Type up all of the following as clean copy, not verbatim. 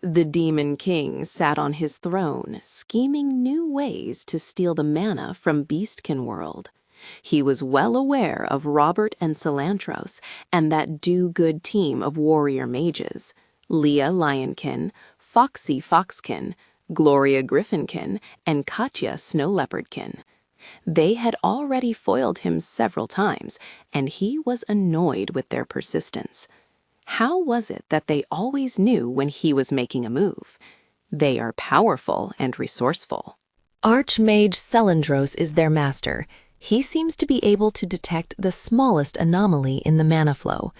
The Demon King sat on his throne, scheming new ways to steal the mana from Beastkin World. He was well aware of Robert and Cilantros and that do-good team of warrior mages, Leah Lionkin, Foxy Foxkin, Gloria Griffinkin, and Katya Snow Leopardkin. They had already foiled him several times, and he was annoyed with their persistence. How was it that they always knew when he was making a move? They are powerful and resourceful. Archmage Cilantros is their master. He seems to be able to detect the smallest anomaly in the mana flow.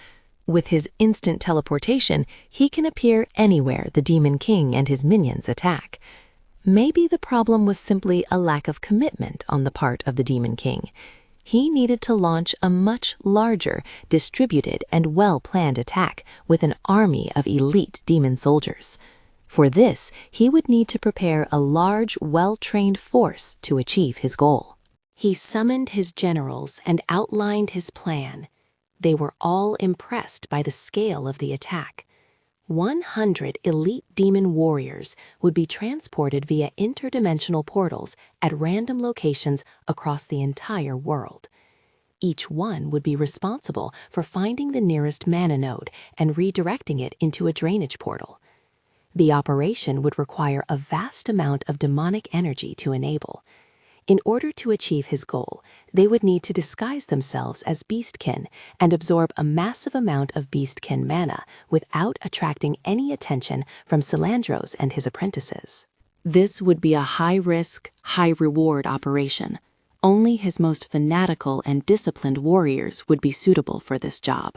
With his instant teleportation, he can appear anywhere the Demon King and his minions attack. Maybe the problem was simply a lack of commitment on the part of the Demon King. He needed to launch a much larger, distributed, and well-planned attack with an army of elite demon soldiers. For this, he would need to prepare a large, well-trained force to achieve his goal. He summoned his generals and outlined his plan. They were all impressed by the scale of the attack. 100 elite demon warriors would be transported via interdimensional portals at random locations across the entire world. Each one would be responsible for finding the nearest mana node and redirecting it into a drainage portal. The operation would require a vast amount of demonic energy to enable. In order to achieve his goal, they would need to disguise themselves as Beastkin and absorb a massive amount of Beastkin mana without attracting any attention from Cilantros and his apprentices. This would be a high-risk, high-reward operation. Only his most fanatical and disciplined warriors would be suitable for this job.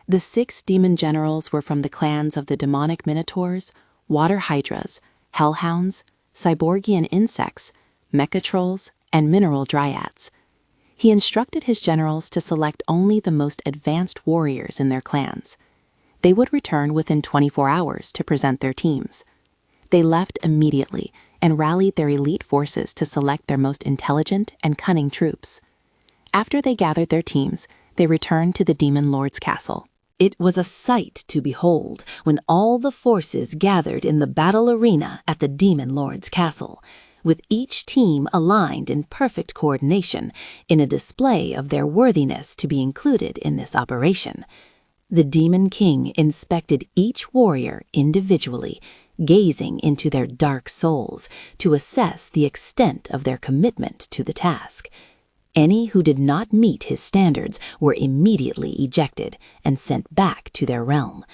The 6 demon generals were from the clans of the demonic minotaurs, water hydras, hellhounds, cyborgian insects, mecha-trolls, and mineral dryads. He instructed his generals to select only the most advanced warriors in their clans. They would return within 24 hours to present their teams. They left immediately and rallied their elite forces to select their most intelligent and cunning troops. After they gathered their teams, they returned to the Demon Lord's castle. It was a sight to behold when all the forces gathered in the battle arena at the Demon Lord's castle, with each team aligned in perfect coordination in a display of their worthiness to be included in this operation. The Demon King inspected each warrior individually, gazing into their dark souls to assess the extent of their commitment to the task. Any who did not meet his standards were immediately ejected and sent back to their realm.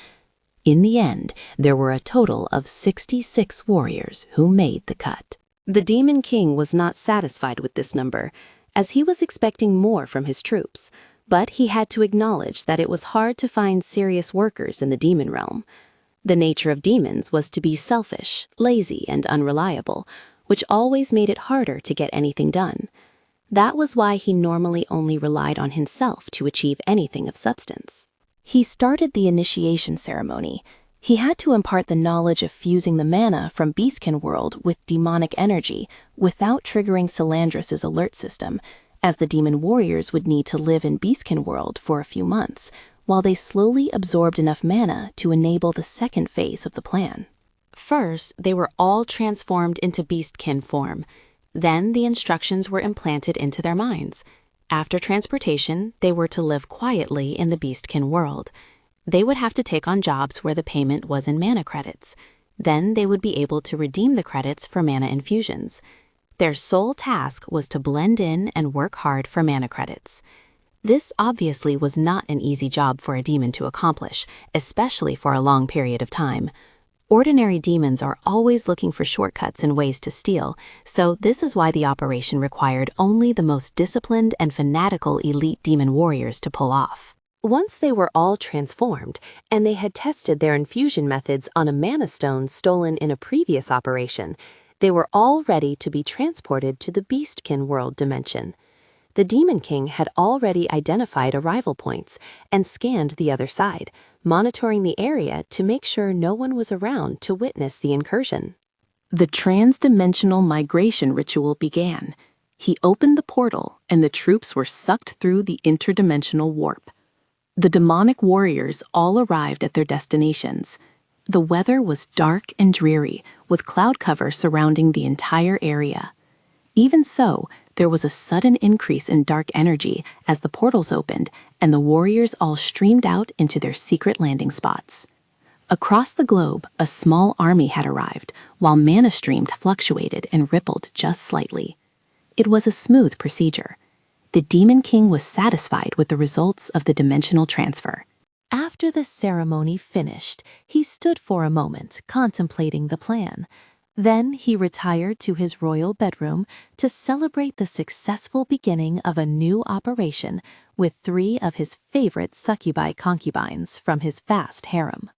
In the end, there were a total of 66 warriors who made the cut. The Demon King was not satisfied with this number, as he was expecting more from his troops, but he had to acknowledge that it was hard to find serious workers in the demon realm. The nature of demons was to be selfish, lazy, and unreliable, which always made it harder to get anything done. That was why he normally only relied on himself to achieve anything of substance. He started the initiation ceremony. He had to impart the knowledge of fusing the mana from Beastkin World with demonic energy without triggering Cilantros' alert system, as the demon warriors would need to live in Beastkin World for a few months, while they slowly absorbed enough mana to enable the second phase of the plan. First, they were all transformed into Beastkin form. Then the instructions were implanted into their minds. After transportation, they were to live quietly in the Beastkin World. They would have to take on jobs where the payment was in mana credits. Then they would be able to redeem the credits for mana infusions. Their sole task was to blend in and work hard for mana credits. This obviously was not an easy job for a demon to accomplish, especially for a long period of time. Ordinary demons are always looking for shortcuts and ways to steal, so this is why the operation required only the most disciplined and fanatical elite demon warriors to pull off. Once they were all transformed, and they had tested their infusion methods on a mana stone stolen in a previous operation, they were all ready to be transported to the Beastkin World dimension. The Demon King had already identified arrival points and scanned the other side, monitoring the area to make sure no one was around to witness the incursion. The trans-dimensional migration ritual began. He opened the portal, and the troops were sucked through the interdimensional warp. The demonic warriors all arrived at their destinations. The weather was dark and dreary, with cloud cover surrounding the entire area. Even so, there was a sudden increase in dark energy as the portals opened and the warriors all streamed out into their secret landing spots. Across the globe, a small army had arrived, while mana stream fluctuated and rippled just slightly. It was a smooth procedure. The Demon King was satisfied with the results of the dimensional transfer. After the ceremony finished, he stood for a moment, contemplating the plan. Then he retired to his royal bedroom to celebrate the successful beginning of a new operation with 3 of his favorite succubi concubines from his vast harem.